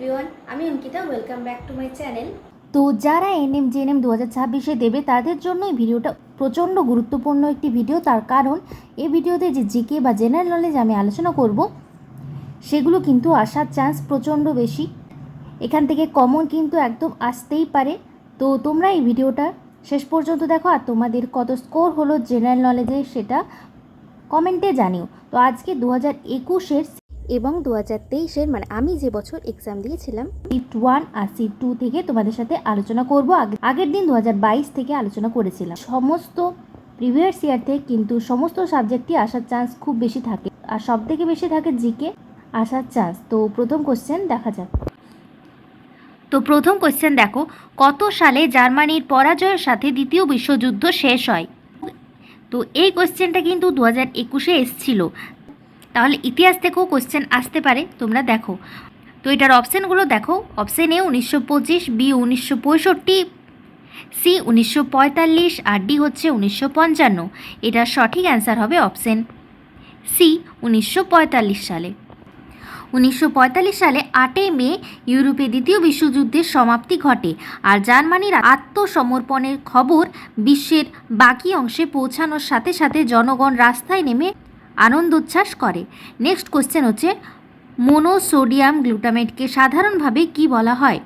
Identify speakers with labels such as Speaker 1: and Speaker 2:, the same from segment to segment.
Speaker 1: Everyone, আমি Ankita. Welcome back to my channel.
Speaker 2: তো যারা এনএম জেএনএম 2026-এ দেবে তাদের জন্য এই ভিডিওটা প্রচণ্ড গুরুত্বপূর্ণ একটি ভিডিও। তার কারণ এই ভিডিওতে যে জিকে বা জেনারেল নলেজ আমি আলোচনা করব সেগুলো কিন্তু আসার চান্স প্রচণ্ড বেশি। এখান থেকে কমন কিন্তু একদম আসতেই পারে। তো তোমরা এই ভিডিওটা শেষ পর্যন্ত দেখো, আর তোমাদের কত স্কোর হলো জেনারেল নলেজে সেটা কমেন্টে জানিও। তো আজকে 2021-এর এবং 2023-এর মানে আমি যে বছর এক্সাম দিয়েছিলাম শিফট 1 আর শিফট 2 থেকে তোমাদের সাথে আলোচনা করব। আগের দিন 2022 থেকে আলোচনা করেছিলাম। সমস্ত প্রিভিয়াস ইয়ার থেকে কিন্তু সমস্ত সাবজেক্টই আসার চান্স খুব বেশি থাকে, আর সব থেকে বেশি থাকে জিকে আসার চান্স। তো প্রথম কোশ্চেন দেখা যাক। তো প্রথম কোশ্চেন দেখো, কত সালে জার্মানির পরাজয়ের সাথে দ্বিতীয় বিশ্বযুদ্ধ শেষ হয়? তো এই কোশ্চেনটা কিন্তু 2021-এ এসেছিল, তাহলে ইতিহাস থেকেও কোশ্চেন আসতে পারে, তোমরা দেখো। তো এটার অপশানগুলো দেখো। অপশান এ 1925, বি 1965, সি 1945 আর ডি হচ্ছে 1955। এটার সঠিক অ্যান্সার হবে অপশান সি 1945 সালে। 1945 সালে 8 মে ইউরোপে দ্বিতীয় বিশ্বযুদ্ধের সমাপ্তি ঘটে, আর জার্মানির আত্মসমর্পণের খবর বিশ্বের বাকি অংশে পৌঁছানোর সাথে সাথে জনগণ রাস্তায় নেমে আনন্দোচ্ছ্বাস করে। নেক্সট কোশ্চেন হচ্ছে, মোনোসোডিয়াম গ্লুটামেটকে সাধারণভাবে কি বলা হয়?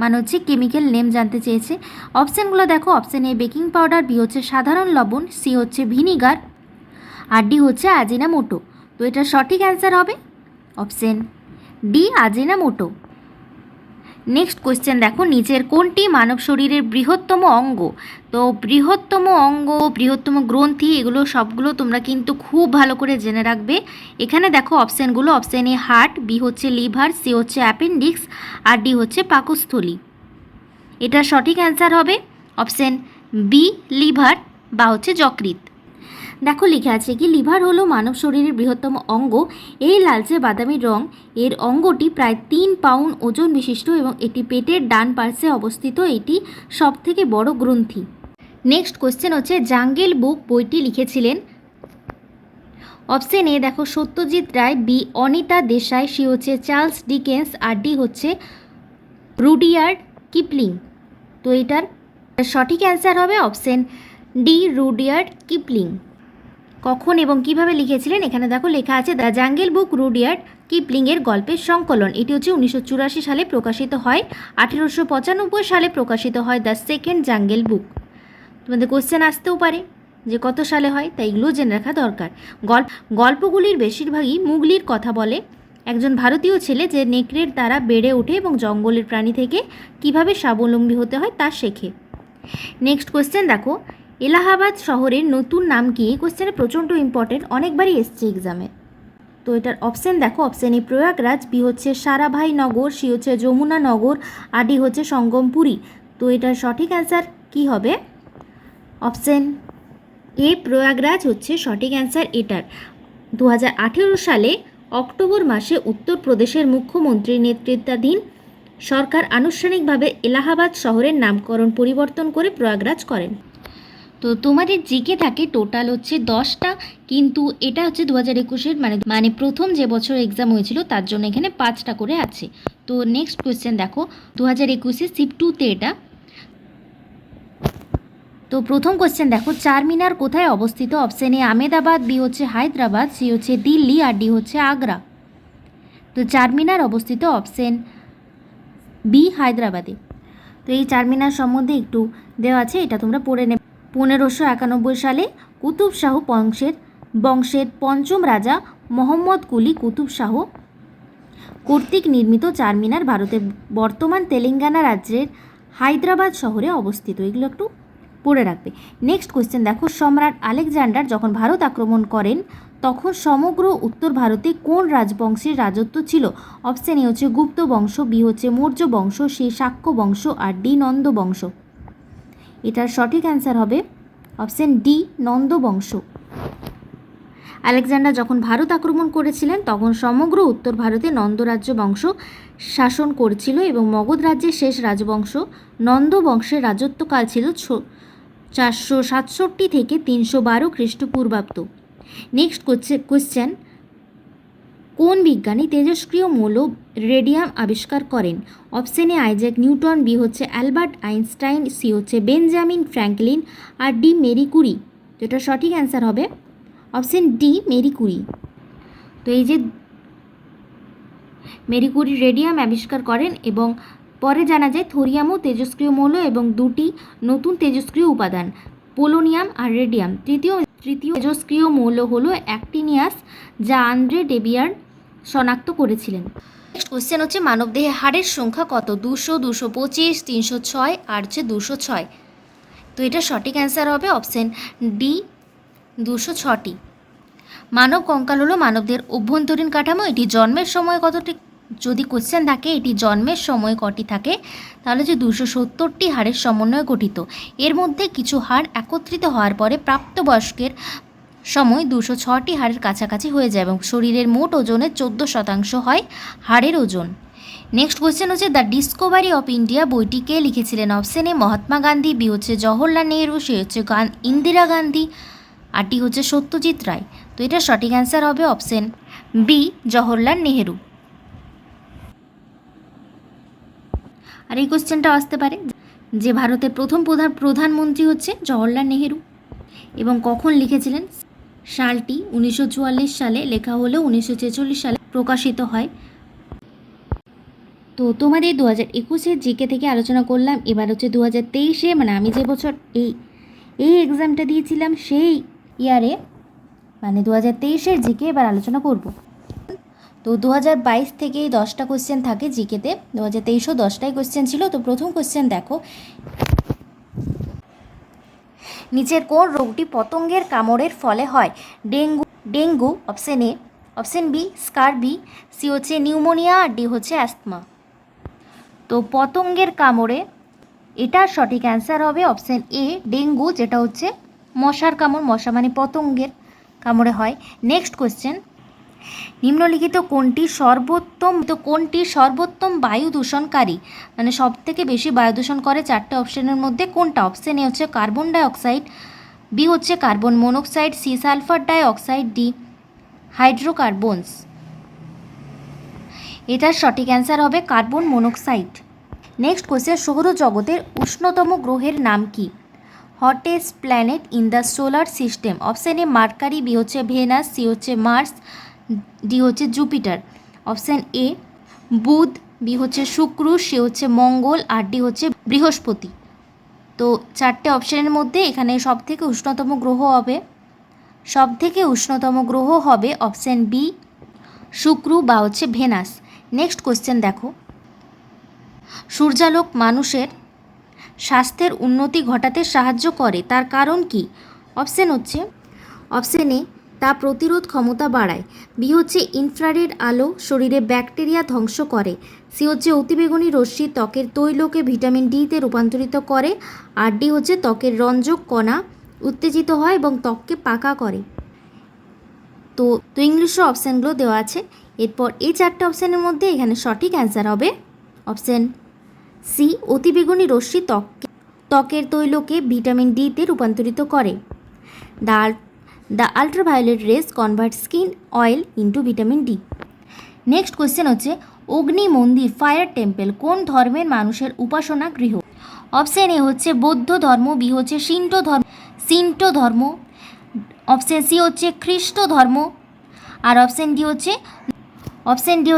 Speaker 2: মানে হচ্ছে কেমিক্যাল নেম জানতে চেয়েছে। অপশানগুলো দেখো। Option A baking powder, B হচ্ছে সাধারণ লবণ, সি হচ্ছে ভিনিগার আর ডি হচ্ছে আজিনামোটো। তো এটার সঠিক অ্যান্সার হবে option D Ajinomoto. Next question দেখো, নিচের কোনটি মানব শরীরের বৃহত্তম অঙ্গ? তো বৃহত্তম গ্রন্থি, এগুলো সবগুলো তোমরা কিন্তু খুব ভালো করে জেনে রাখবে। এখানে দেখো অপশানগুলো। অপশান এ হার্ট, বি হচ্ছে লিভার, সি হচ্ছে অ্যাপেন্ডিক্স আর ডি হচ্ছে পাকস্থলী। এটার সঠিক অ্যান্সার হবে অপশান বি লিভার বা হচ্ছে যকৃৎ। দেখো লেখা আছে কি, লিভার হলো মানব শরীরের বৃহত্তম অঙ্গ। এই লালচে বাদামি রং এর অঙ্গটি প্রায় 3 পাউন্ড ওজন বিশিষ্ট এবং এটি পেটের ডান পার্শ্বে অবস্থিত। এটি সবথেকে বড় গ্রন্থি। নেক্সট কোশ্চেন হচ্ছে, জাঙ্গল বুক বইটি লিখেছিলেন? অপশান এ দেখো সত্যজিৎ রায়, বি অনিতা দেশাই, সি হচ্ছে চার্লস ডিকেন্স আর ডি হচ্ছে রুডিয়ার্ড কিপলিং। তো এটার সঠিক অ্যান্সার হবে অপশান ডি রুডিয়ার্ড কিপলিং। কখন এবং কিভাবে লিখেছিলেন এখানে দেখো লেখা আছে, দ্য জাঙ্গল বুক রুডিয়ার্ড কিপলিংয়ের গল্পের সংকলন। এটি হচ্ছে 1984 সালে প্রকাশিত হয়। 1895 সালে প্রকাশিত হয় দ্য সেকেন্ড জাঙ্গল বুক। তোমাদের কোশ্চেন আসতেও পারে যে কত সালে হয়, তাই এগুলো জেনে রাখা দরকার। গল্পগুলির বেশিরভাগই মুগলির কথা বলে। একজন ভারতীয় ছেলে যে নেকড়ের দ্বারা বেড়ে ওঠে এবং জঙ্গলের প্রাণী থেকে কিভাবে স্বাবলম্বী হতে হয় তা শেখে। নেক্সট কোশ্চেন দেখো, এলাহাবাদ শহরের নতুন নাম কি? এই কোশ্চেনে প্রচণ্ড ইম্পর্টেন্ট, অনেকবারই এসছে এক্সামে। তো এটার অপশান দেখো। অপশান এ প্রয়াগরাজ, বি হচ্ছে সারাভাই নগর, সি হচ্ছে যমুনা নগর আর ডি হচ্ছে সঙ্গমপুরী। তো এটার সঠিক অ্যান্সার কি হবে? অপশান এ প্রয়াগরাজ হচ্ছে সঠিক অ্যান্সার এটার। 2018 সালে অক্টোবর মাসে উত্তরপ্রদেশের মুখ্যমন্ত্রীর নেতৃত্বাধীন সরকার আনুষ্ঠানিকভাবে এলাহাবাদ শহরের নামকরণ পরিবর্তন করে প্রয়াগরাজ করেন। তো তোমাদের জিকে থাকে টোটাল হচ্ছে 10টা, কিন্তু এটা হচ্ছে 2021-এর মানে প্রথম যে বছর এক্সাম হয়েছিল তার জন্য এখানে 5টা করে আছে। তো নেক্সট কোয়েশ্চেন দেখো, 2021-এ শিফট 2-তে এটা। তো প্রথম কোয়েশ্চেন দেখো, চারমিনার কোথায় অবস্থিত? অপশান এ আহমেদাবাদ, বি হচ্ছে হায়দ্রাবাদ, সি হচ্ছে দিল্লি আর ডি হচ্ছে আগ্রা। তো চারমিনার অবস্থিত অপশান বি হায়দ্রাবাদে। তো এই চারমিনার সম্বন্ধে একটু দেওয়া আছে, এটা তোমরা পড়ে নেবে। 1591 সালে কুতুব শাহ বংশের পঞ্চম রাজা মোহাম্মদ কুলি কুতুব শাহ কর্তৃক নির্মিত চারমিনার ভারতের বর্তমান তেলেঙ্গানা রাজ্যের হায়দ্রাবাদ শহরে অবস্থিত। এগুলো একটু পড়ে রাখবে। নেক্সট কোয়েশ্চেন দেখো, সম্রাট আলেকজান্ডার যখন ভারত আক্রমণ করেন তখন সমগ্র উত্তর ভারতে কোন রাজবংশের রাজত্ব ছিল? অপশান এ হচ্ছে গুপ্ত বংশ, বি হচ্ছে মৌর্য বংশ, সি শাক্য বংশ আর ডি নন্দ বংশ। এটার সঠিক অ্যান্সার হবে অপশান ডি নন্দ বংশ। আলেকজান্ডার যখন ভারত আক্রমণ করেছিলেন তখন সমগ্র উত্তর ভারতে নন্দরাজ্য বংশ শাসন করছিল এবং মগধ রাজ্যের শেষ রাজবংশ নন্দ বংশের রাজত্বকাল ছিল 467 থেকে 312 খ্রিস্টপূর্বাব্দ। নেক্সট কোশ্চেন, কোন বিজ্ঞানী তেজস্ক্রিয় মৌল রেডিয়াম আবিষ্কার করেন? Option A Isaac Newton, B হচ্ছে অ্যালবার্ট আইনস্টাইন, সি হচ্ছে বেঞ্জামিন ফ্র্যাঙ্কলিন, আর ডি মেরি কুরি। যেটা সঠিক অ্যান্সার হবে অপশন ডি মেরি কুরি। তো এই যে মেরি কুরি রেডিয়াম আবিষ্কার করেন এবং পরে জানা যায় থোরিয়ামও তেজস্ক্রিয় মৌল এবং দুটি নতুন তেজস্ক্রিয় উপাদান পোলোনিয়াম আর রেডিয়াম। তৃতীয় তেজস্ক্রিয় মৌল হলো অ্যাক্টিনিয়াস, যা আন্দ্রে ডেবিয়ার শনাক্ত করেছিলেন। নেক্সট কোশ্চেন হচ্ছে মানবদেহে হাড়ের সংখ্যা কত? 200, 225, 306 আর হচ্ছে 206। তো এটা সঠিক অ্যান্সার হবে অপশন ডি 206টি। মানব কঙ্কাল হলো মানবদের অভ্যন্তরীণ কাঠামো। এটি জন্মের সময় কতটি, যদি কোশ্চেন থাকে এটি জন্মের সময় কটি থাকে, তাহলে যে 270টি হাড়ের সমন্বয়ে গঠিত। এর মধ্যে কিছু হাড় একত্রিত হওয়ার পরে প্রাপ্তবয়স্কের সময় 206টি হাড়ের কাছাকাছি হয়ে যায় এবং শরীরের মোট ওজনের 14% হয় হাড়ের ওজন। নেক্সট কোশ্চেন হচ্ছে দ্য ডিসকভারি অফ ইন্ডিয়া বইটি কে লিখেছিলেন? Option A Mahatma Gandhi, B হচ্ছে জওহরলাল নেহরু, সি হচ্ছে ইন্দিরা গান্ধী, আর ডি হচ্ছে সত্যজিৎ রায়। তো এটা সঠিক অ্যান্সার হবে অপশন বি জওহরলাল নেহরু। আর এই কোশ্চেনটা আসতে পারে যে ভারতের প্রথম প্রধানমন্ত্রী হচ্ছে জওহরলাল নেহরু এবং কখন লিখেছিলেন? সালটি 1944 সালে লেখা হলেও 1946 সালে প্রকাশিত হয়। তো তোমাদের 2021-এর জিকে থেকে আলোচনা করলাম। এবার হচ্ছে 2023-এ, মানে আমি যে বছর এই এক্সামটা দিয়েছিলাম সেই ইয়ারে, মানে 2023-এর জিকে এবার আলোচনা করব। তো 2022 থেকেই 10টা কোশ্চেন থাকে জিকেতে, 2023-ও 10টাই কোশ্চেন ছিল। তো প্রথম কোশ্চেন দেখো, নিচের কোন রোগটি পতঙ্গের কামড়ের ফলে হয়? Dengue option A, option B scurvy, C হচ্ছে নিউমোনিয়া, আর ডি হচ্ছে অ্যাস্তমা। তো পতঙ্গের কামড়ে এটার সঠিক অ্যান্সার হবে অপশন এ ডেঙ্গু, যেটা হচ্ছে মশার কামড়, মশা মানে পতঙ্গের কামড়ে হয়। নেক্সট কোশ্চেন, নিম্নলিখিত কোনটি সর্বোত্তম বায়ু দূষণকারী, মানে সব থেকে বেশি বায়ু দূষণ করে 4টে অপশনের মধ্যে কোনটা? অপশন এ হচ্ছে কার্বন ডাইঅক্সাইড, বি হচ্ছে carbon monoxide, C sulphur dioxide, D hydrocarbons. এটার সঠিক অ্যান্সার হবে কার্বন মনোক্সাইড। নেক্সট কোশ্চেন, সৌরজগতের উষ্ণতম গ্রহের নাম কি? Hottest planet in the solar system. Option A Mercury, B হচ্ছে ভেনাস, সি হচ্ছে মার্স, ডি হচ্ছে জুপিটার। অপশন এ বুধ, বি হচ্ছে শুক্র, সি হচ্ছে মঙ্গল, আর ডি হচ্ছে বৃহস্পতি। তো 4টে অপশনের মধ্যে এখানে সবথেকে উষ্ণতম গ্রহ হবে অপশন বি শুক্র বা হচ্ছে ভেনাস। নেক্সট কোশ্চেন দেখো, সূর্যালোক মানুষের স্বাস্থ্যের উন্নতি ঘটাতে সাহায্য করে, তার কারণ কি? অপশন এ তা প্রতিরোধ ক্ষমতা বাড়ায়, বি হচ্ছে ইনফ্রারেড আলো শরীরে ব্যাকটেরিয়া ধ্বংস করে, সি হচ্ছে অতিবেগুনি রশ্মি ত্বকের তৈলকে ভিটামিন ডিতে রূপান্তরিত করে, আর ডি হচ্ছে ত্বকের রঞ্জক কণা উত্তেজিত হয় এবং ত্বককে পাকা করে। তো ইংলিশে অপশানগুলো দেওয়া আছে। এরপর এই 4টে অপশানের মধ্যে এখানে সঠিক অ্যান্সার হবে অপশান সি অতিবেগুনি রশ্মি ত্বকের তৈলকে ভিটামিন ডিতে রূপান্তরিত করে। The ultraviolet race convert skin oil into vitamin D. Next question হচ্ছে অগ্নি মন্দির ফায়ার টেম্পল কোন ধর্মের মানুষের উপাসনা গৃহ? অপশান এ হচ্ছে বৌদ্ধ ধর্ম, বি হচ্ছে সিন্টো ধর্ম, অপশান সি হচ্ছে খ্রিস্ট ধর্ম, আর অপশান ডি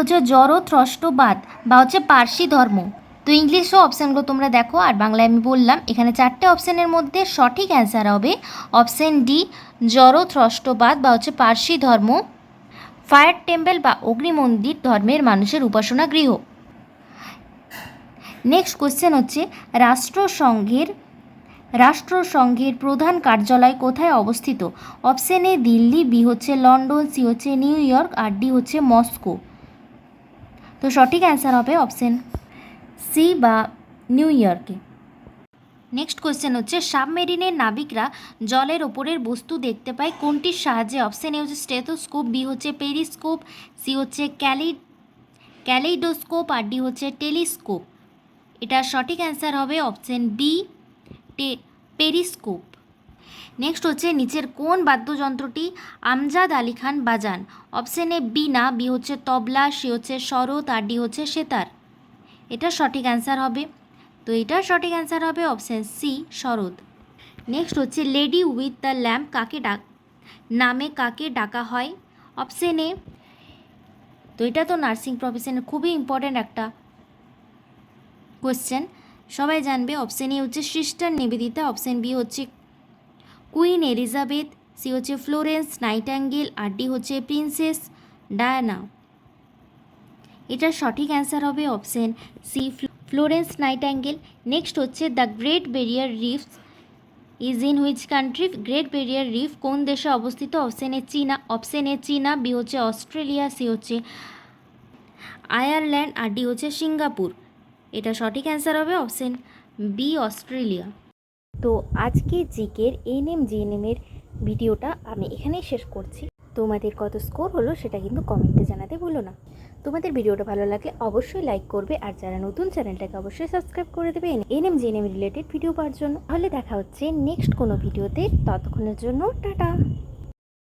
Speaker 2: হচ্ছে জরথ্রষ্টবাদ বা হচ্ছে পার্সি ধর্ম। তো ইংলিশও অপশানগুলো তোমরা দেখো, আর বাংলায় আমি বললাম। এখানে 4টে অপশানের মধ্যে সঠিক অ্যান্সার হবে অপশান ডি জরথ্রষ্টবাদ বা হচ্ছে পার্সি ধর্ম, ফায়ার টেম্পল বা অগ্নিমন্দির ধর্মের মানুষের উপাসনা গৃহ। নেক্সট কোশ্চেন হচ্ছে রাষ্ট্রসংঘের প্রধান কার্যালয় কোথায় অবস্থিত? অপশান এ দিল্লি, বি হচ্ছে লন্ডন, সি হচ্ছে নিউ ইয়র্ক, আর ডি হচ্ছে মস্কো। তো সঠিক অ্যান্সার হবে অপশান সি বা নিউ ইয়র্কে। নেক্সট কোয়েশ্চেন হচ্ছে সাবমেরিনের নাবিকরা জলের ওপরের বস্তু দেখতে পায় কোনটির সাহায্যে? অপশান এ হচ্ছে স্টেথোস্কোপ, বি হচ্ছে পেরিস্কোপ, সি হচ্ছে ক্যালেইডোস্কোপ, আর ডি হচ্ছে টেলিস্কোপ। এটার সঠিক অ্যান্সার হবে অপশান বি পেরিস্কোপ। নেক্সট হচ্ছে নিচের কোন বাদ্যযন্ত্রটি আমজাদ আলী খান বাজান? অপশন এ বীণা, বি হচ্ছে তবলা, সি হচ্ছে শরৎ, আর ডি হচ্ছে সেতার। এটা সঠিক অ্যান্সার হবে। তো এটার সঠিক অ্যান্সার হবে অপশন সি শরৎ। নেক্সট হচ্ছে লেডি উইথ দ্য ল্যাম্প নামে কাকে ডাকা হয়? অপশন এ, তো এটা তো নার্সিং প্রফেশনের খুবই ইম্পর্ট্যান্ট একটা কোয়েশ্চেন, সবাই জানবে। অপশন এ হচ্ছে সিস্টার নিবেদিতা, অপশন বি হচ্ছে কুইন এলিজাবেথ, সি হচ্ছে ফ্লোরেন্স নাইটাঙ্গেল, আর ডি হচ্ছে প্রিন্সেস ডায়ানা। এটার সঠিক অ্যান্সার হবে option C Florence Nightingale. Next হচ্ছে the great barrier reef is in which country? Great barrier reef কোন দেশে অবস্থিত? অপশন এ চীনা, বি হচ্ছে অস্ট্রেলিয়া, সি হচ্ছে আয়ারল্যান্ড, আর ডি হচ্ছে সিঙ্গাপুর। এটা সঠিক অ্যান্সার হবে অপশন বি অস্ট্রেলিয়া। তো আজকে জিকের এএনএম জিএনএমের ভিডিওটা আমি এখানেই শেষ করছি। তোমাদের কত স্কোর হলো সেটা কিন্তু কমেন্টে জানাতে ভুলো না। তোমাদের ভিডিওটা ভালো লাগলে অবশ্যই লাইক করবে, আর যারা নতুন চ্যানেলটাকে অবশ্যই সাবস্ক্রাইব করে দেবে এএনএম জিএনএম রিলেটেড ভিডিও পাওয়ার জন্য। তাহলে দেখা হচ্ছে নেক্সট কোনো ভিডিওতে, ততক্ষণের জন্য টাটা।